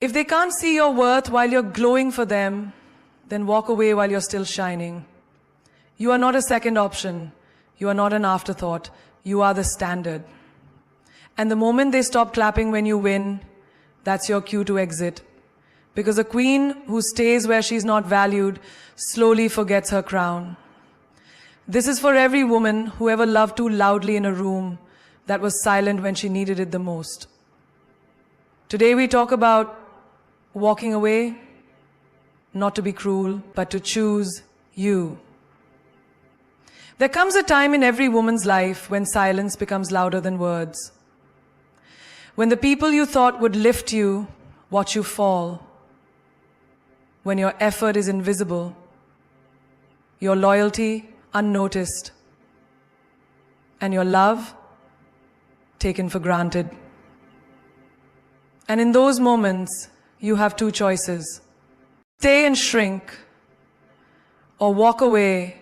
If they can't see your worth while you're glowing for them, then walk away while you're still shining. You are not a second option. You are not an afterthought. You are the standard. And the moment they stop clapping when you win, that's your cue to exit. Because a queen who stays where she's not valued slowly forgets her crown. This is for every woman who ever loved too loudly in a room that was silent when she needed it the most. Today we talk about walking away, not to be cruel, but to choose you. There comes a time in every woman's life when silence becomes louder than words. When the people you thought would lift you watch you fall. When your effort is invisible, your loyalty unnoticed, and your love taken for granted. And in those moments, you have two choices. Stay and shrink, or walk away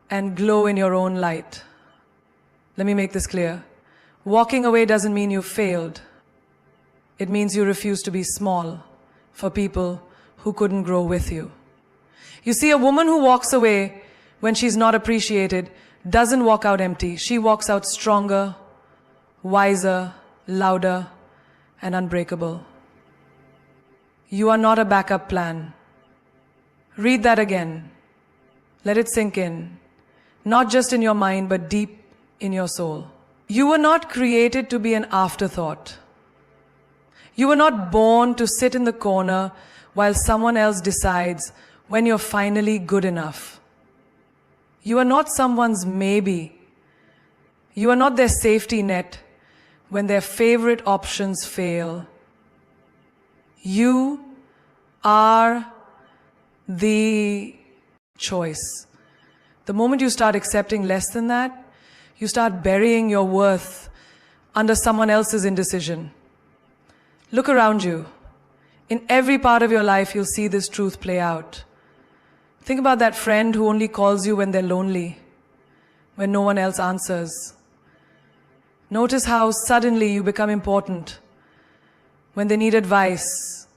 and glow in your own light. Let me make this clear. Walking away doesn't mean you failed. It means you refuse to be small for people who couldn't grow with you. You see, a woman who walks away when she's not appreciated doesn't walk out empty. She walks out stronger, wiser, louder, and unbreakable. You are not a backup plan. Read that again. Let it sink in. Not just in your mind, but deep in your soul. You were not created to be an afterthought. You were not born to sit in the corner while someone else decides when you're finally good enough. You are not someone's maybe. You are not their safety net when their favorite options fail. You are the choice. The moment you start accepting less than that, you start burying your worth under someone else's indecision. Look around you. In every part of your life, you'll see this truth play out. Think about that friend who only calls you when they're lonely, when no one else answers. Notice how suddenly you become important when they need advice,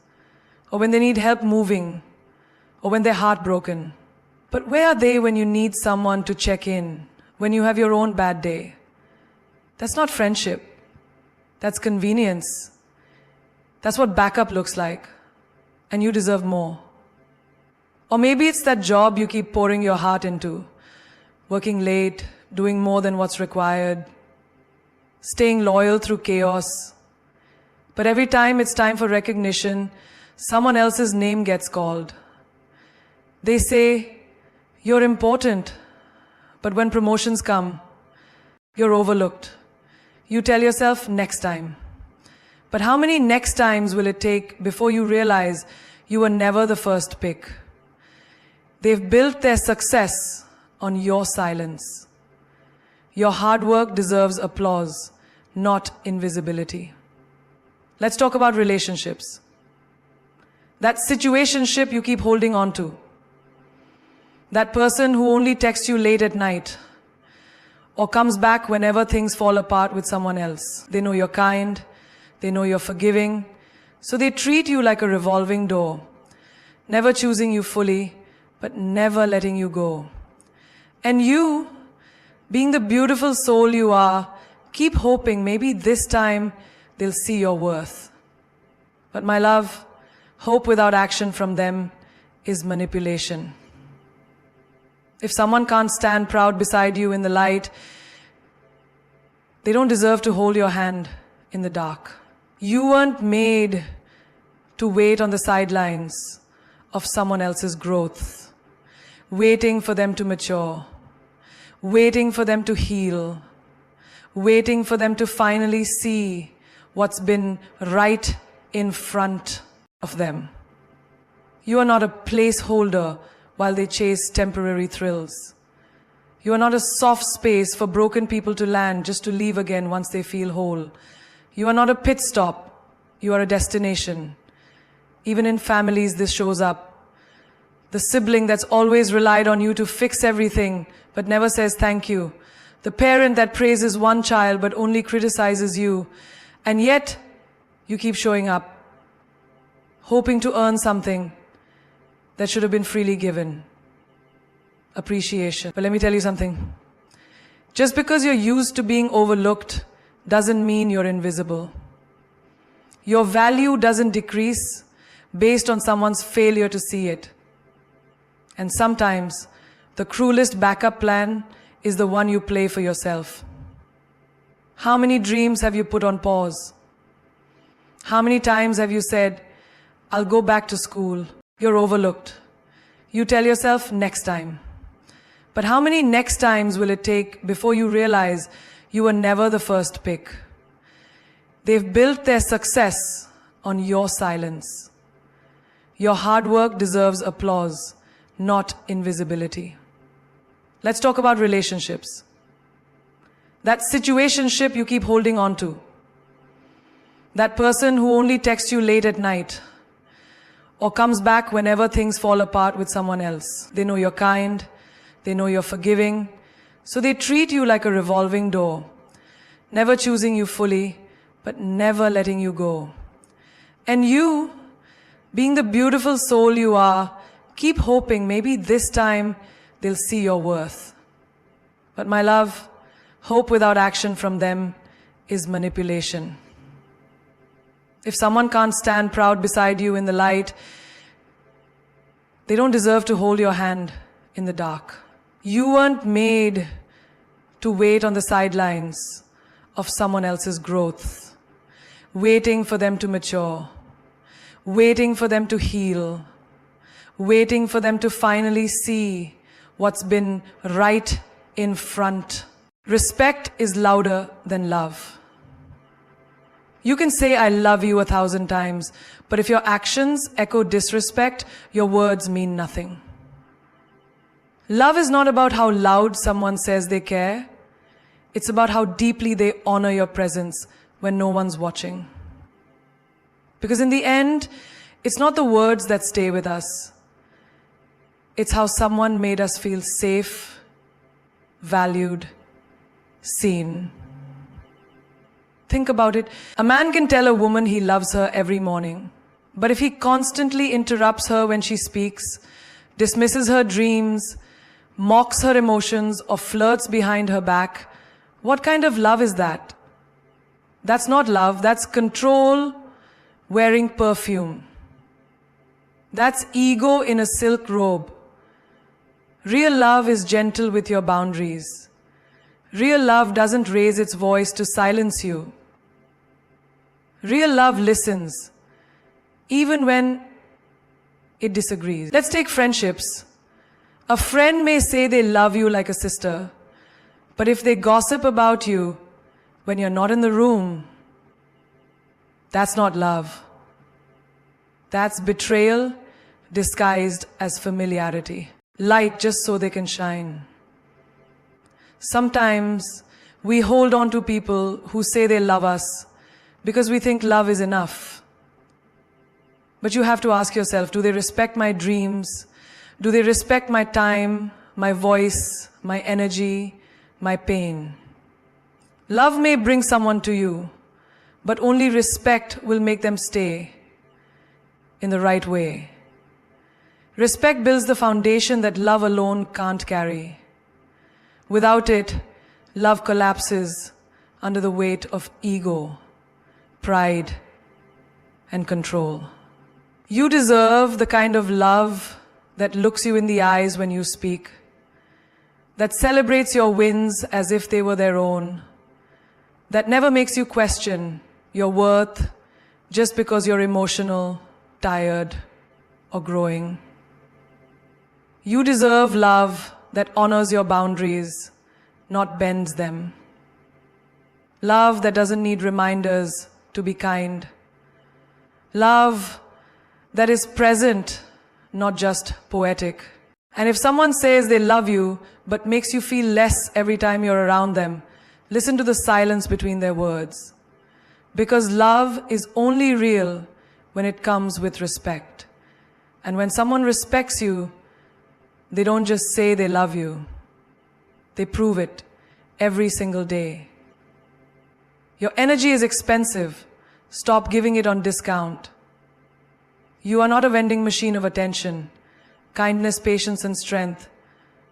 or when they need help moving, or when they're heartbroken. But where are they when you need someone to check in, when you have your own bad day? That's not friendship. That's convenience. That's what backup looks like. And you deserve more. Or maybe it's that job you keep pouring your heart into, working late, doing more than what's required, staying loyal through chaos. But every time it's time for recognition, someone else's name gets called. They say, you're important, but when promotions come, you're overlooked. You tell yourself, next time. But how many next times will it take before you realize you were never the first pick? They've built their success on your silence. Your hard work deserves applause, not invisibility. Let's talk about relationships. That situationship you keep holding on to. That person who only texts you late at night or comes back whenever things fall apart with someone else. They know you're kind, they know you're forgiving, so they treat you like a revolving door, never choosing you fully, but never letting you go. And you, being the beautiful soul you are, keep hoping maybe this time they'll see your worth. But my love, hope without action from them is manipulation. If someone can't stand proud beside you in the light, they don't deserve to hold your hand in the dark. You weren't made to wait on the sidelines of someone else's growth, waiting for them to mature, waiting for them to heal, waiting for them to finally see what's been right in front of them. You are not a placeholder while they chase temporary thrills. You are not a soft space for broken people to land just to leave again once they feel whole. You are not a pit stop. You are a destination. Even in families, this shows up. The sibling that's always relied on you to fix everything but never says thank you. The parent that praises one child but only criticizes you. And yet, you keep showing up. hoping to earn something that should have been freely given. Appreciation. But let me tell you something. Just because you're used to being overlooked doesn't mean you're invisible. Your value doesn't decrease based on someone's failure to see it. And sometimes the cruelest backup plan is the one you play for yourself. How many dreams have you put on pause? How many times have you said, I'll go back to school? You're overlooked. You tell yourself, next time. But how many next times will it take before you realize you were never the first pick? They've built their success on your silence. Your hard work deserves applause, not invisibility. Let's talk about relationships. That situationship you keep holding on to. That person who only texts you late at night or comes back whenever things fall apart with someone else. They know you're kind. They know you're forgiving. So they treat you like a revolving door, never choosing you fully, but never letting you go. And you, being the beautiful soul you are, keep hoping maybe this time they'll see your worth. But my love, hope without action from them is manipulation. If someone can't stand proud beside you in the light, they don't deserve to hold your hand in the dark. You weren't made to wait on the sidelines of someone else's growth, waiting for them to mature, waiting for them to heal, waiting for them to finally see what's been right in front. Respect is louder than love. You can say, I love you 1,000 times, but if your actions echo disrespect, your words mean nothing. Love is not about how loud someone says they care. It's about how deeply they honor your presence when no one's watching. Because in the end, it's not the words that stay with us. It's how someone made us feel safe, valued, seen. Think about it. A man can tell a woman he loves her every morning. But if he constantly interrupts her when she speaks, dismisses her dreams, mocks her emotions, or flirts behind her back, what kind of love is that? That's not love. That's control wearing perfume. That's ego in a silk robe. Real love is gentle with your boundaries. Real love doesn't raise its voice to silence you. Real love listens, even when it disagrees. Let's take friendships. A friend may say they love you like a sister, but if they gossip about you when you're not in the room, that's not love. That's betrayal disguised as familiarity. Light just so they can shine. Sometimes we hold on to people who say they love us because we think love is enough. But you have to ask yourself, do they respect my dreams? Do they respect my time, my voice, my energy, my pain? Love may bring someone to you, but only respect will make them stay in the right way. Respect builds the foundation that love alone can't carry. Without it, love collapses under the weight of ego, pride, and control. You deserve the kind of love that looks you in the eyes when you speak, that celebrates your wins as if they were their own, that never makes you question your worth just because you're emotional, tired, or growing. You deserve love that honors your boundaries, not bends them. Love that doesn't need reminders to be kind. Love that is present, not just poetic. And if someone says they love you, but makes you feel less every time you're around them, listen to the silence between their words. Because love is only real when it comes with respect. And when someone respects you, they don't just say they love you. They prove it every single day. Your energy is expensive. Stop giving it on discount. You are not a vending machine of attention, kindness, patience, and strength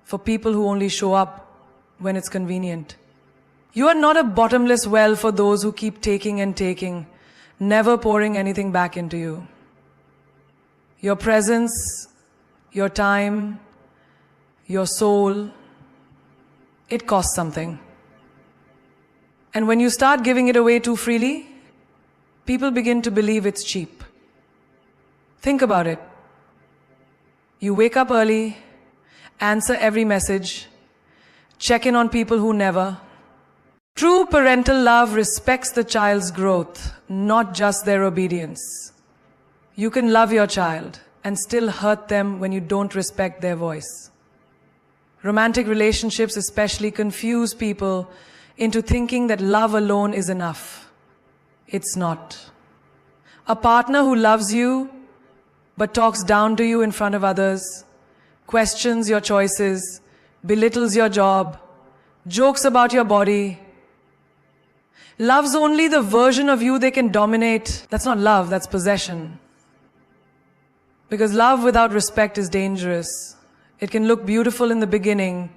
for people who only show up when it's convenient. You are not a bottomless well for those who keep taking and taking, never pouring anything back into you. Your presence, your time, your soul, it costs something. And when you start giving it away too freely, people begin to believe it's cheap. Think about it. You wake up early, answer every message, check in on people who never. True parental love respects the child's growth, not just their obedience. You can love your child and still hurt them when you don't respect their voice. Romantic relationships especially confuse people into thinking that love alone is enough. It's not. A partner who loves you but talks down to you in front of others, questions your choices, belittles your job, jokes about your body, loves only the version of you they can dominate. That's not love, that's possession. Because love without respect is dangerous. It can look beautiful in the beginning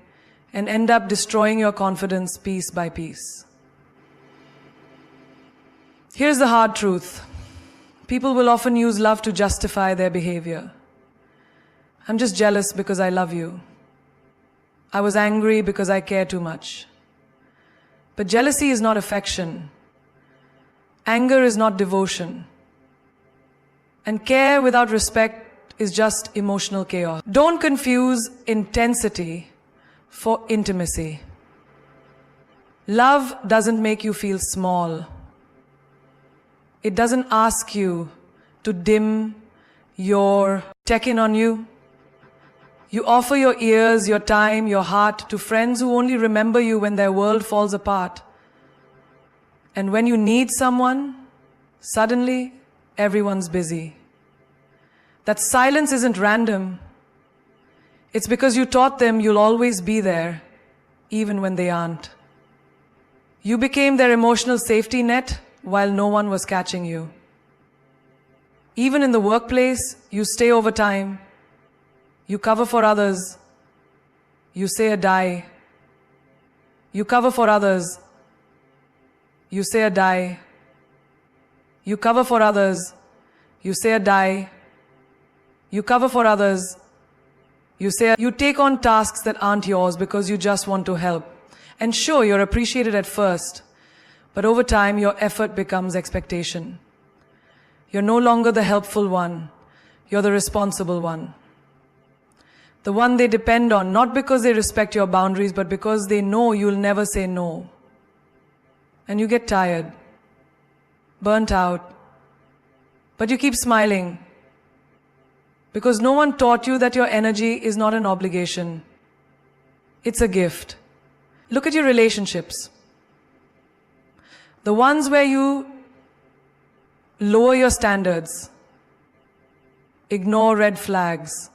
and end up destroying your confidence piece by piece. Here's the hard truth. People will often use love to justify their behavior. I'm just jealous because I love you. I was angry because I care too much. But jealousy is not affection. Anger is not devotion. And care without respect is just emotional chaos. Don't confuse intensity for intimacy. Love doesn't make you feel small. It doesn't ask you to dim your check-in on you. You offer your ears, your time, your heart to friends who only remember you when their world falls apart. And when you need someone, suddenly everyone's busy. That silence isn't random. It's because you taught them you'll always be there, even when they aren't. You became their emotional safety net while no one was catching you. Even in the workplace, you stay over time. You cover for others. You say a die. You cover for others. You say a die. You cover for others. You say a die. You cover for others. You take on tasks that aren't yours because you just want to help. And sure, you're appreciated at first, but over time, your effort becomes expectation. You're no longer the helpful one. You're the responsible one. The one they depend on, not because they respect your boundaries, but because they know you'll never say no. And you get tired, burnt out, but you keep smiling because no one taught you that your energy is not an obligation. It's a gift. Look at your relationships. The ones where you lower your standards, ignore red flags,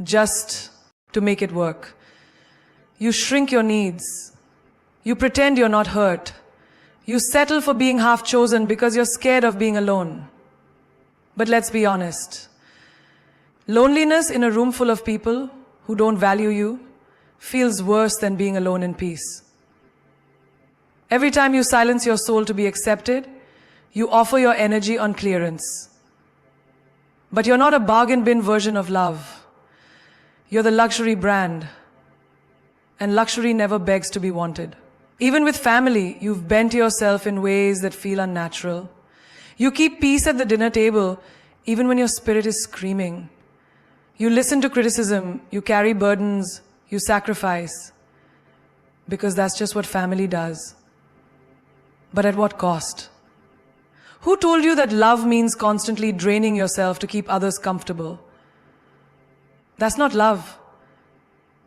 just to make it work. You shrink your needs. You pretend you're not hurt. You settle for being half chosen because you're scared of being alone. But let's be honest. Loneliness in a room full of people who don't value you feels worse than being alone in peace. Every time you silence your soul to be accepted, you offer your energy on clearance. But you're not a bargain bin version of love. You're the luxury brand. And luxury never begs to be wanted. Even with family, you've bent yourself in ways that feel unnatural. You keep peace at the dinner table, even when your spirit is screaming. You listen to criticism, you carry burdens, you sacrifice. Because that's just what family does. But at what cost? Who told you that love means constantly draining yourself to keep others comfortable? That's not love.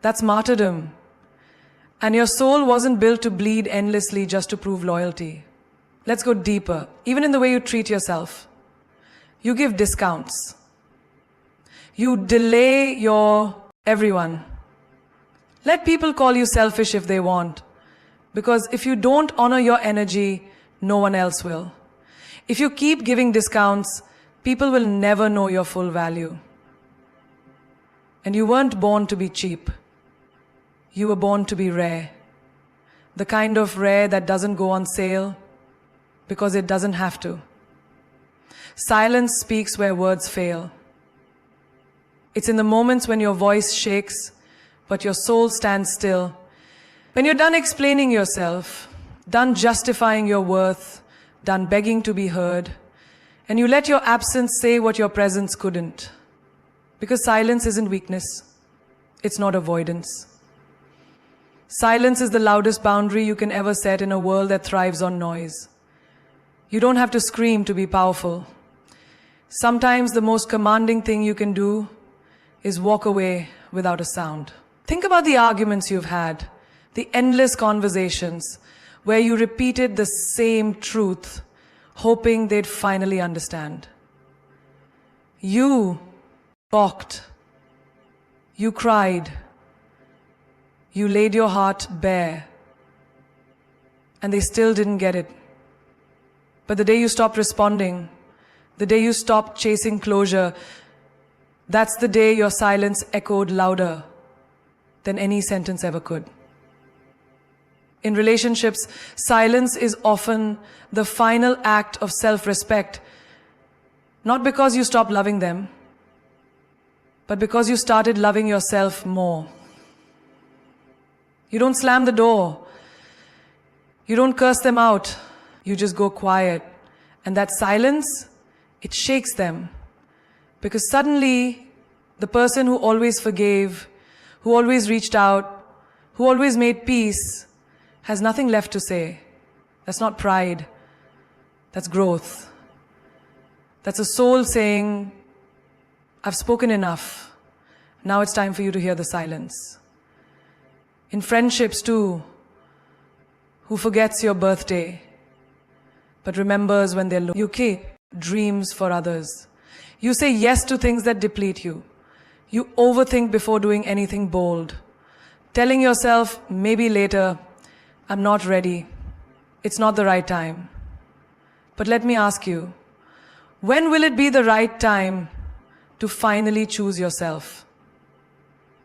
That's martyrdom. And your soul wasn't built to bleed endlessly just to prove loyalty. Let's go deeper. Even in the way you treat yourself. You give discounts. You delay your everyone. Let people call you selfish if they want. Because if you don't honor your energy, no one else will. If you keep giving discounts, People will never know your full value. And you weren't born to be cheap. You were born to be rare. The kind of rare that doesn't go on sale because it doesn't have to. Silence speaks where words fail. It's in the moments when your voice shakes, but your soul stands still. When you're done explaining yourself, done justifying your worth, done begging to be heard, and you let your absence say what your presence couldn't. Because silence isn't weakness. It's not avoidance. Silence is the loudest boundary you can ever set in a world that thrives on noise. You don't have to scream to be powerful. Sometimes the most commanding thing you can do is walk away without a sound. Think about the arguments you've had, the endless conversations where you repeated the same truth, hoping they'd finally understand. You balked. You cried. You laid your heart bare. And they still didn't get it. But the day you stopped responding, the day you stopped chasing closure, that's the day your silence echoed louder than any sentence ever could. In relationships, silence is often the final act of self-respect, not because you stopped loving them, but because you started loving yourself more. You don't slam the door. You don't curse them out. You just go quiet. And that silence, it shakes them. Because suddenly, the person who always forgave, who always reached out, who always made peace, has nothing left to say. That's not pride. That's growth. That's a soul saying, I've spoken enough. Now it's time for you to hear the silence. In friendships too, who forgets your birthday, but remembers when they're low. You keep dreams for others. You say yes to things that deplete you. You overthink before doing anything bold. Telling yourself, maybe later, I'm not ready. It's not the right time. But let me ask you, when will it be the right time to finally choose yourself?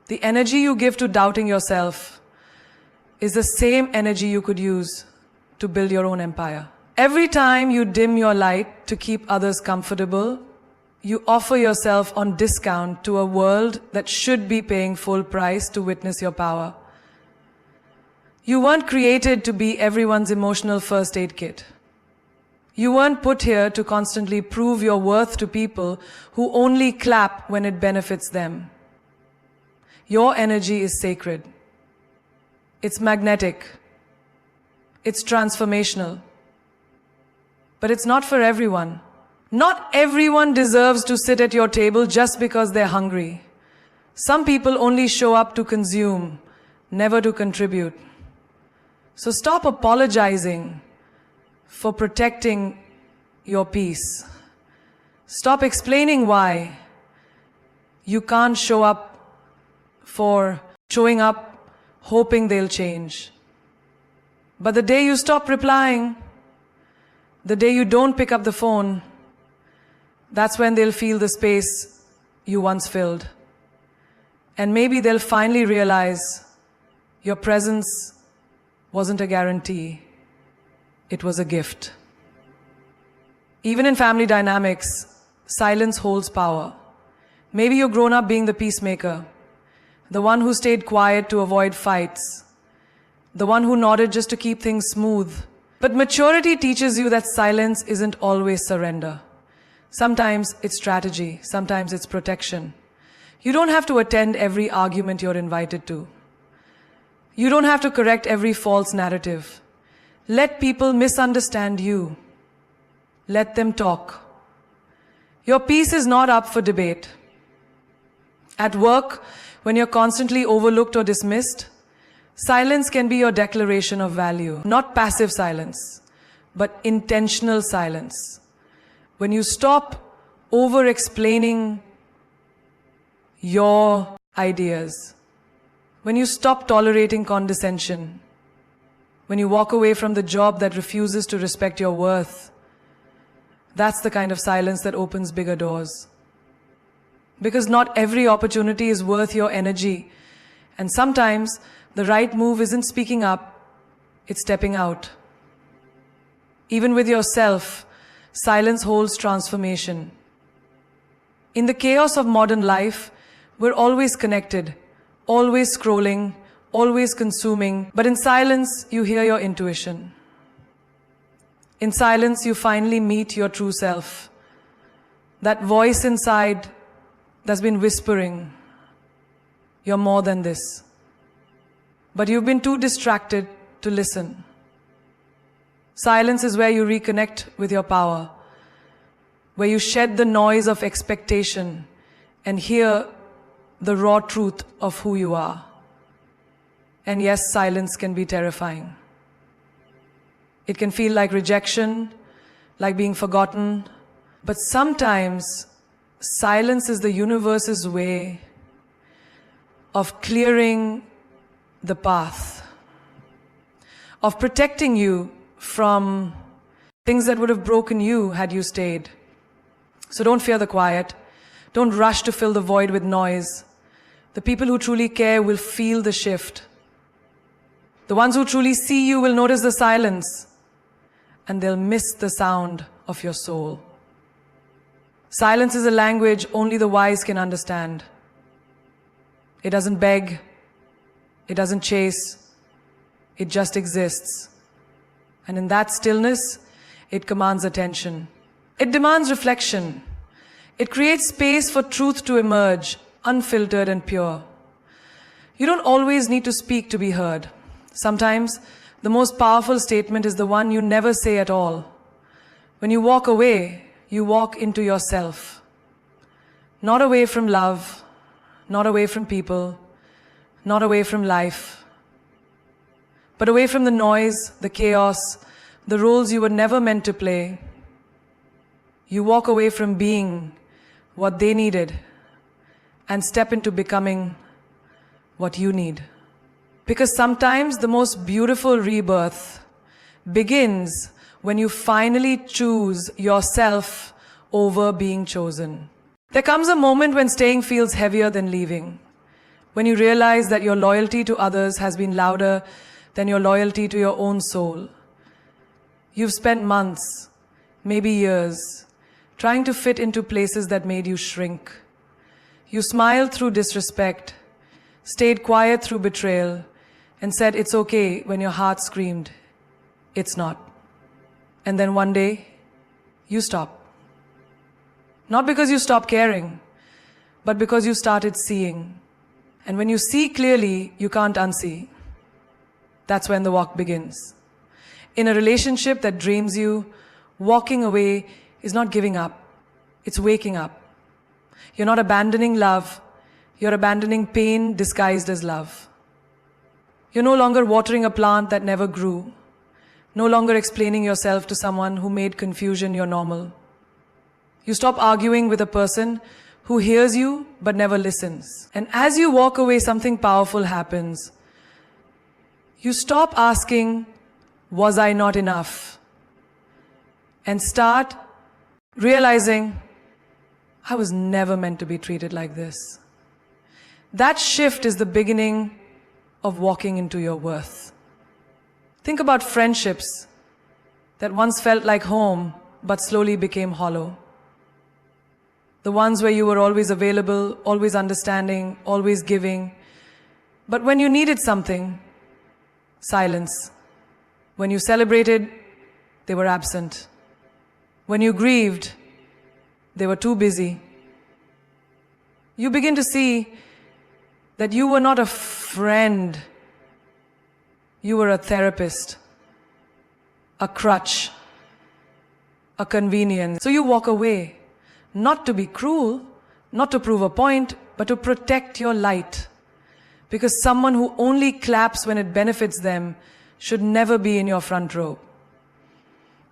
The energy you give to doubting yourself is the same energy you could use to build your own empire. Every time you dim your light to keep others comfortable, you offer yourself on discount to a world that should be paying full price to witness your power. You weren't created to be everyone's emotional first aid kit. You weren't put here to constantly prove your worth to people who only clap when it benefits them. Your energy is sacred. It's magnetic. It's transformational. But it's not for everyone. Not everyone deserves to sit at your table just because they're hungry. Some people only show up to consume, never to contribute. So stop apologizing for protecting your peace. Stop explaining why you can't show up for showing up hoping they'll change. But the day you stop replying, the day you don't pick up the phone, that's when they'll feel the space you once filled. And maybe they'll finally realize your presence wasn't a guarantee, it was a gift. Even in family dynamics, silence holds power. Maybe you've grown up being the peacemaker, the one who stayed quiet to avoid fights, the one who nodded just to keep things smooth. But maturity teaches you that silence isn't always surrender. Sometimes it's strategy, sometimes it's protection. You don't have to attend every argument you're invited to. You don't have to correct every false narrative. Let people misunderstand you. Let them talk. Your peace is not up for debate. At work, when you're constantly overlooked or dismissed, silence can be your declaration of value. Not passive silence, but intentional silence. When you stop over-explaining your ideas, when you stop tolerating condescension, when you walk away from the job that refuses to respect your worth, That's the kind of silence that opens bigger doors. Because not every opportunity is worth your energy. And sometimes the right move isn't speaking up, it's stepping out. Even with yourself, silence holds transformation. In the chaos of modern life, we're always connected, always scrolling, always consuming. But in silence, you hear your intuition. In silence, you finally meet your true self. That voice inside that's been whispering, you're more than this. But you've been too distracted to listen. Silence is where you reconnect with your power, where you shed the noise of expectation and hear the raw truth of who you are. And yes, silence can be terrifying. It can feel like rejection, like being forgotten. But sometimes, silence is the universe's way of clearing the path, of protecting you from things that would have broken you had you stayed. So don't fear the quiet. Don't rush to fill the void with noise. The people who truly care will feel the shift. The ones who truly see you will notice the silence, and they'll miss the sound of your soul. Silence is a language only the wise can understand. It doesn't beg, it doesn't chase, it just exists. And in that stillness, it commands attention. It demands reflection. It creates space for truth to emerge, unfiltered and pure. You don't always need to speak to be heard. Sometimes, the most powerful statement is the one you never say at all. When you walk away, you walk into yourself. Not away from love, not away from people, not away from life, but away from the noise, the chaos, the roles you were never meant to play. You walk away from being what they needed and step into becoming what you need. Because sometimes the most beautiful rebirth begins when you finally choose yourself over being chosen. There comes a moment when staying feels heavier than leaving, when you realize that your loyalty to others has been louder than your loyalty to your own soul. You've spent months, maybe years, trying to fit into places that made you shrink. You smiled through disrespect, stayed quiet through betrayal, and said it's okay when your heart screamed, it's not. And then one day, you stop. Not because you stopped caring, but because you started seeing. And when you see clearly, you can't unsee. That's when the walk begins. In a relationship that drains you, walking away is not giving up. It's waking up. You're not abandoning love. You're abandoning pain disguised as love. You're no longer watering a plant that never grew. No longer explaining yourself to someone who made confusion your normal. You stop arguing with a person who hears you but never listens. And as you walk away, something powerful happens. You stop asking, was I not enough? And start realizing, I was never meant to be treated like this. That shift is the beginning of walking into your worth. Think about friendships that once felt like home but slowly became hollow. The ones where you were always available, always understanding, always giving. But when you needed something, silence. When you celebrated, they were absent. When you grieved, they were too busy. You begin to see that you were not a friend, you were a therapist, a crutch, a convenience. So you walk away, not to be cruel, not to prove a point, but to protect your light. Because someone who only claps when it benefits them should never be in your front row.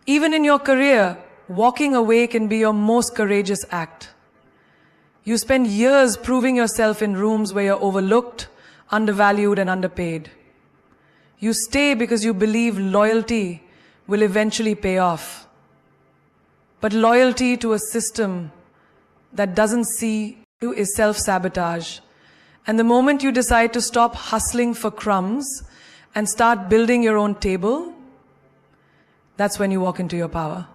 Even in your career, walking away can be your most courageous act. You spend years proving yourself in rooms where you're overlooked, undervalued, and underpaid. You stay because you believe loyalty will eventually pay off. But loyalty to a system that doesn't see you is self-sabotage. And the moment you decide to stop hustling for crumbs and start building your own table, that's when you walk into your power.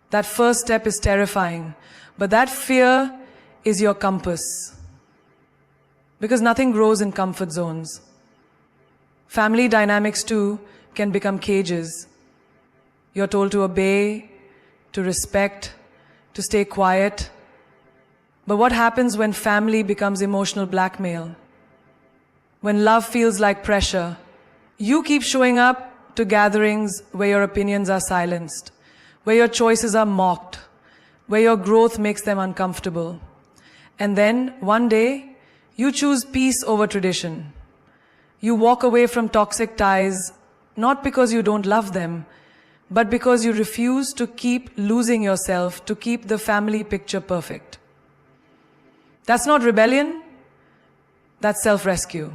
That first step is terrifying, but that fear is your compass. Because nothing grows in comfort zones. Family dynamics too can become cages. You're told to obey, to respect, to stay quiet. But what happens when family becomes emotional blackmail? When love feels like pressure? You keep showing up to gatherings where your opinions are silenced, where your choices are mocked, where your growth makes them uncomfortable. And then, one day, you choose peace over tradition. You walk away from toxic ties, not because you don't love them, but because you refuse to keep losing yourself to keep the family picture perfect. That's not rebellion, that's self-rescue.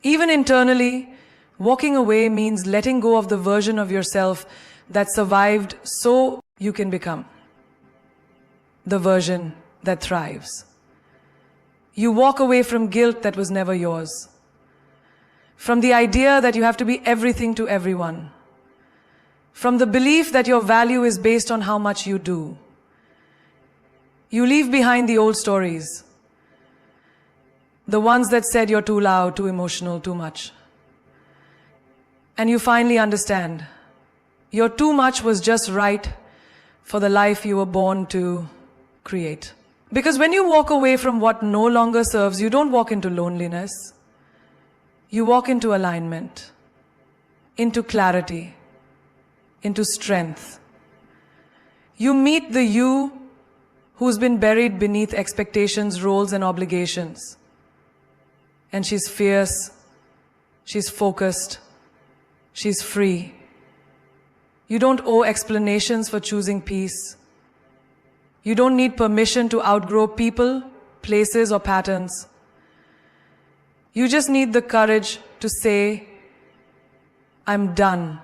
Even internally, walking away means letting go of the version of yourself that survived so you can become the version that thrives. You walk away from guilt that was never yours, from the idea that you have to be everything to everyone, from the belief that your value is based on how much you do. You leave behind the old stories, the ones that said you're too loud, too emotional, too much. And you finally understand, your too much was just right for the life you were born to create. Because when you walk away from what no longer serves, you don't walk into loneliness. You walk into alignment, into clarity, into strength. You meet the you who's been buried beneath expectations, roles, and obligations. And she's fierce, she's focused, she's free. You don't owe explanations for choosing peace. You don't need permission to outgrow people, places, or patterns. You just need the courage to say, I'm done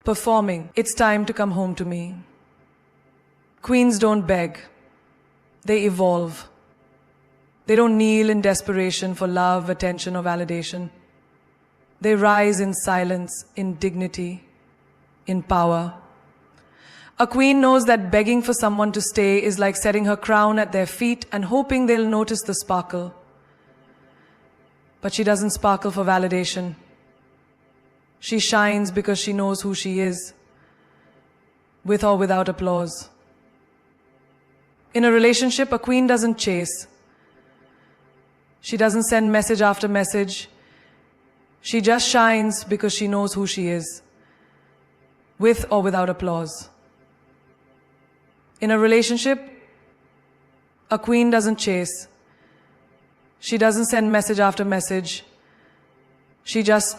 performing. It's time to come home to me. Queens don't beg. They evolve. They don't kneel in desperation for love, attention, or validation. They rise in silence, in dignity, in power. A queen knows that begging for someone to stay is like setting her crown at their feet and hoping they'll notice the sparkle. But she doesn't sparkle for validation. She shines because she knows who she is, with or without applause. In a relationship, a queen doesn't chase. She doesn't send message after message. She just shines because she knows who she is, with or without applause. In a relationship, a queen doesn't chase. She doesn't send message after message. She just,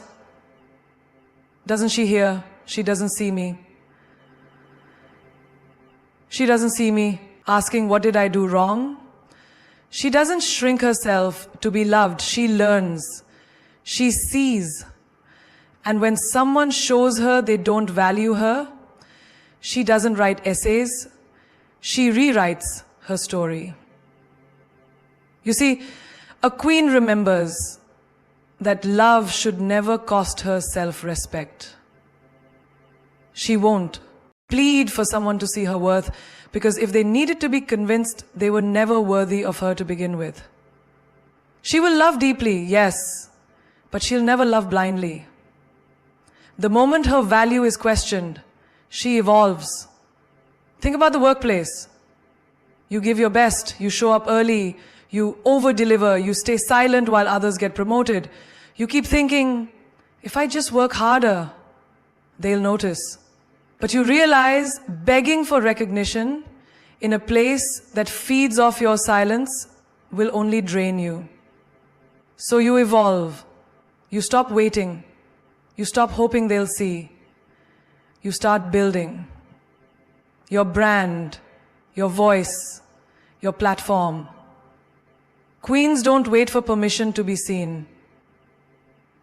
doesn't she hear? She doesn't see me. She doesn't see me asking, what did I do wrong? She doesn't shrink herself to be loved. She learns. She sees. And when someone shows her they don't value her, she doesn't write essays. She rewrites her story. You see, a queen remembers that love should never cost her self-respect. She won't plead for someone to see her worth, because if they needed to be convinced, they were never worthy of her to begin with. She will love deeply, yes, but she'll never love blindly. The moment her value is questioned, she evolves. Think about the workplace. You give your best, you show up early, you over-deliver, you stay silent while others get promoted. You keep thinking, if I just work harder, they'll notice. But you realize begging for recognition in a place that feeds off your silence will only drain you. So you evolve. You stop waiting. You stop hoping they'll see. You start building your brand, your voice, your platform. Queens don't wait for permission to be seen.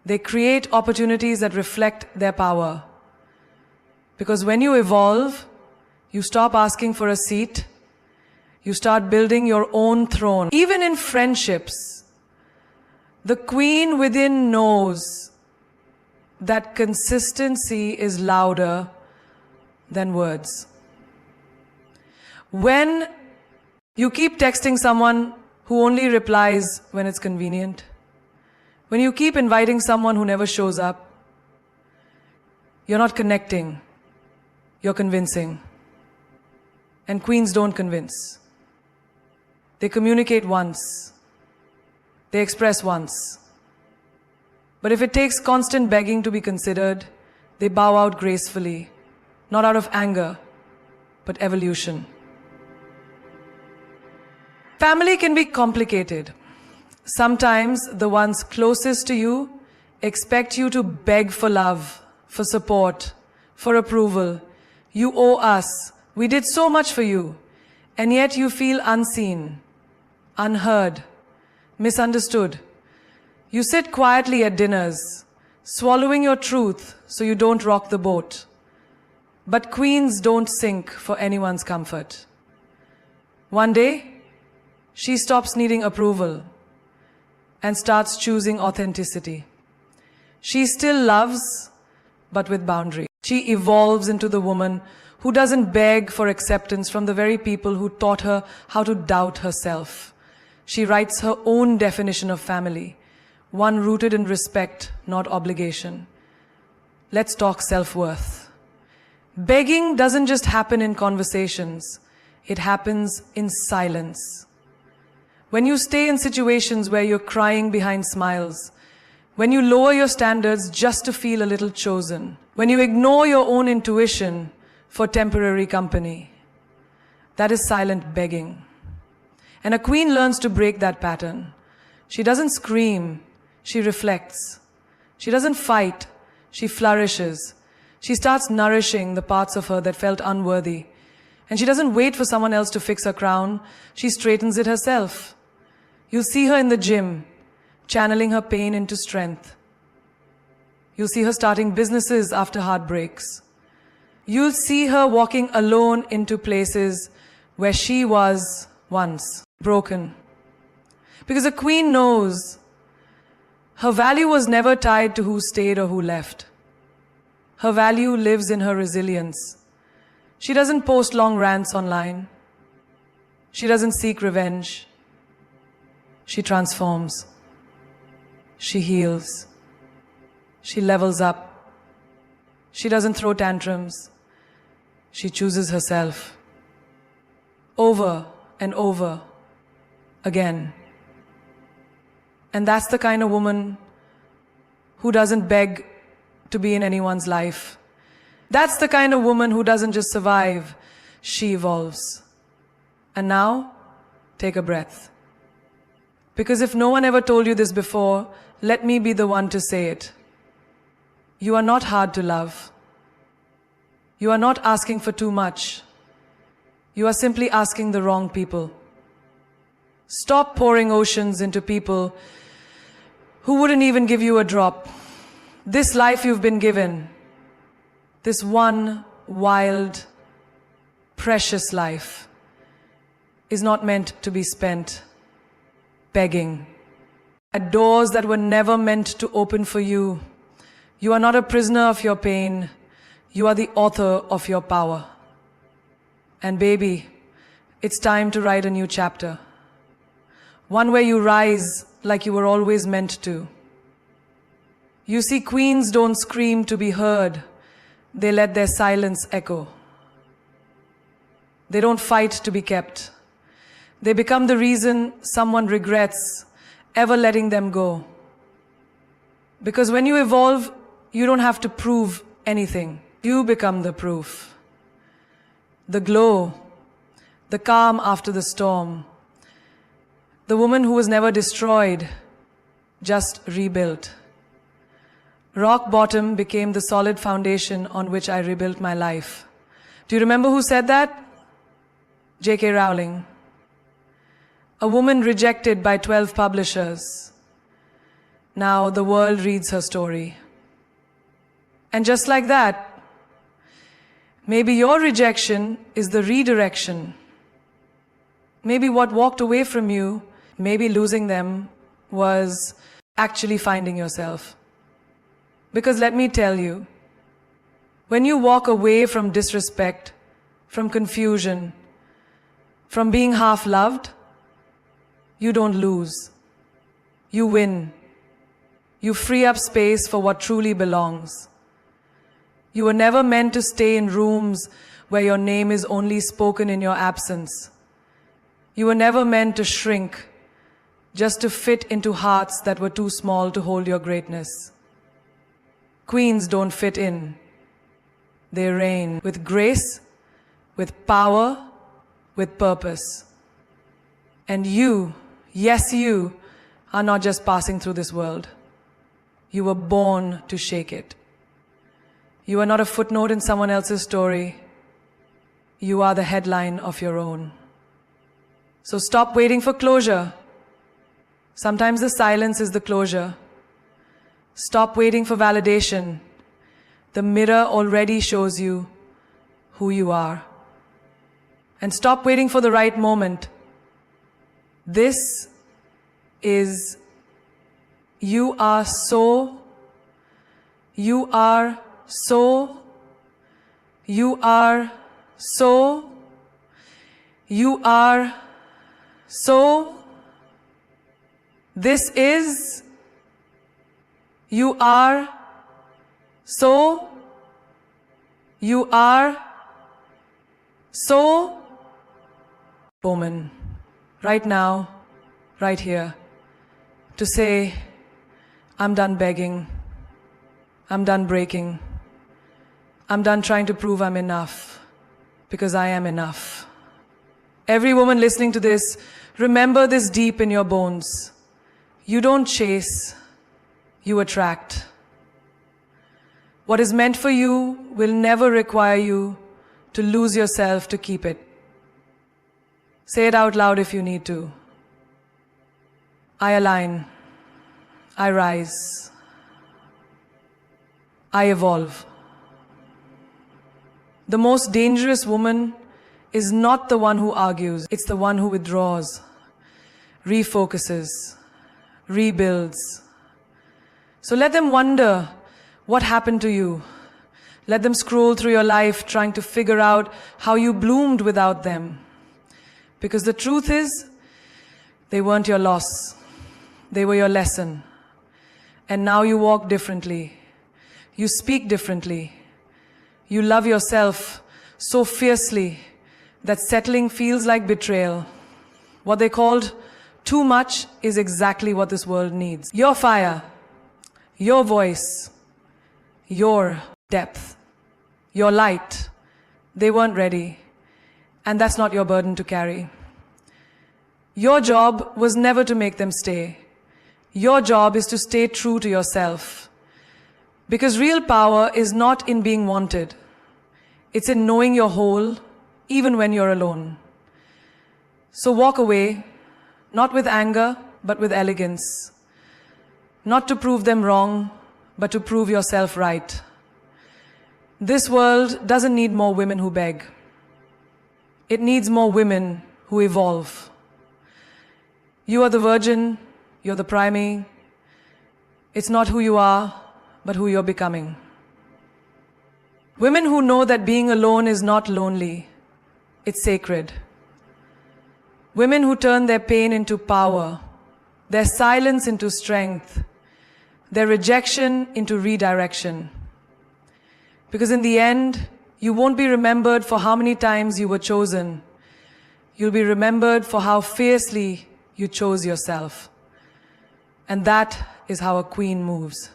They create opportunities that reflect their power. Because when you evolve, You stop asking for a seat. You start building your own throne. Even in friendships, the queen within knows that consistency is louder than words. When you keep texting someone who only replies when it's convenient, when you keep inviting someone who never shows up, you're not connecting, you're convincing. And queens don't convince. They communicate once. They express once. But if it takes constant begging to be considered, they bow out gracefully, not out of anger, but evolution. Family can be complicated. Sometimes the ones closest to you expect you to beg for love, for support, for approval. You owe us. We did so much for you. And yet you feel unseen, unheard, misunderstood. You sit quietly at dinners, swallowing your truth so you don't rock the boat. But queens don't sink for anyone's comfort. One day, she stops needing approval and starts choosing authenticity. She still loves, but with boundaries. She evolves into the woman who doesn't beg for acceptance from the very people who taught her how to doubt herself. She writes her own definition of family, one rooted in respect, not obligation. Let's talk self-worth. Begging doesn't just happen in conversations. It happens in silence. When you stay in situations where you're crying behind smiles, when you lower your standards just to feel a little chosen, when you ignore your own intuition for temporary company, that is silent begging. And a queen learns to break that pattern. She doesn't scream, she reflects. She doesn't fight, she flourishes. She starts nourishing the parts of her that felt unworthy. And she doesn't wait for someone else to fix her crown, she straightens it herself. You'll see her in the gym, channeling her pain into strength. You'll see her starting businesses after heartbreaks. You'll see her walking alone into places where she was once broken. Because a queen knows her value was never tied to who stayed or who left. Her value lives in her resilience. She doesn't post long rants online. She doesn't seek revenge. She transforms. She heals. She levels up. She doesn't throw tantrums. She chooses herself. Over and over again. And that's the kind of woman who doesn't beg to be in anyone's life. That's the kind of woman who doesn't just survive, she evolves. And now, take a breath. Because if no one ever told you this before, let me be the one to say it. You are not hard to love. You are not asking for too much. You are simply asking the wrong people. Stop pouring oceans into people who wouldn't even give you a drop. This life you've been given, this one wild, precious life, is not meant to be spent begging at doors that were never meant to open for you. You are not a prisoner of your pain. You are the author of your power. And baby, it's time to write a new chapter. One where you rise like you were always meant to. You see, queens don't scream to be heard. They let their silence echo. They don't fight to be kept. They become the reason someone regrets ever letting them go. Because when you evolve, you don't have to prove anything. You become the proof. The glow, the calm after the storm. The woman who was never destroyed, just rebuilt. Rock bottom became the solid foundation on which I rebuilt my life. Do you remember who said that? J.K. Rowling. A woman rejected by 12 publishers. Now the world reads her story. And just like that, Maybe your rejection is the redirection. Maybe what walked away from you, maybe losing them, was actually finding yourself. Because let me tell you, when you walk away from disrespect, from confusion, from being half-loved, you don't lose. You win. You free up space for what truly belongs. You were never meant to stay in rooms where your name is only spoken in your absence. You were never meant to shrink just to fit into hearts that were too small to hold your greatness. Queens don't fit in. They reign with grace, with power, with purpose. And you, yes you, are not just passing through this world. You were born to shake it. You are not a footnote in someone else's story. You are the headline of your own. So stop waiting for closure. Sometimes the silence is the closure. Stop waiting for validation. The mirror already shows you who you are. And stop waiting for the right moment. This is, you are so, you are so, you are so, you are so, this is, you are so, you are so, woman, right now, right here, to say, I'm done begging, I'm done breaking, I'm done trying to prove I'm enough, because I am enough. Every woman listening to this, remember this deep in your bones. You don't chase, you attract. What is meant for you will never require you to lose yourself to keep it. Say it out loud if you need to. I align. I rise. I evolve. The most dangerous woman is not the one who argues. It's the one who withdraws, refocuses, rebuilds. So let them wonder what happened to you. Let them scroll through your life trying to figure out how you bloomed without them. Because the truth is, they weren't your loss. They were your lesson. And now you walk differently. You speak differently. You love yourself so fiercely that settling feels like betrayal. What they called too much is exactly what this world needs. Your fire, your voice, your depth, your light, they weren't ready. And that's not your burden to carry. Your job was never to make them stay. Your job is to stay true to yourself. Because real power is not in being wanted. It's in knowing you're whole, even when you're alone. So walk away, not with anger, but with elegance. Not to prove them wrong, but to prove yourself right. This world doesn't need more women who beg. It needs more women who evolve. You are the virgin, you're the primary. It's not who you are, but who you're becoming. Women who know that being alone is not lonely, it's sacred. Women who turn their pain into power, their silence into strength, their rejection into redirection. Because in the end, you won't be remembered for how many times you were chosen. You'll be remembered for how fiercely you chose yourself. And that is how a queen moves.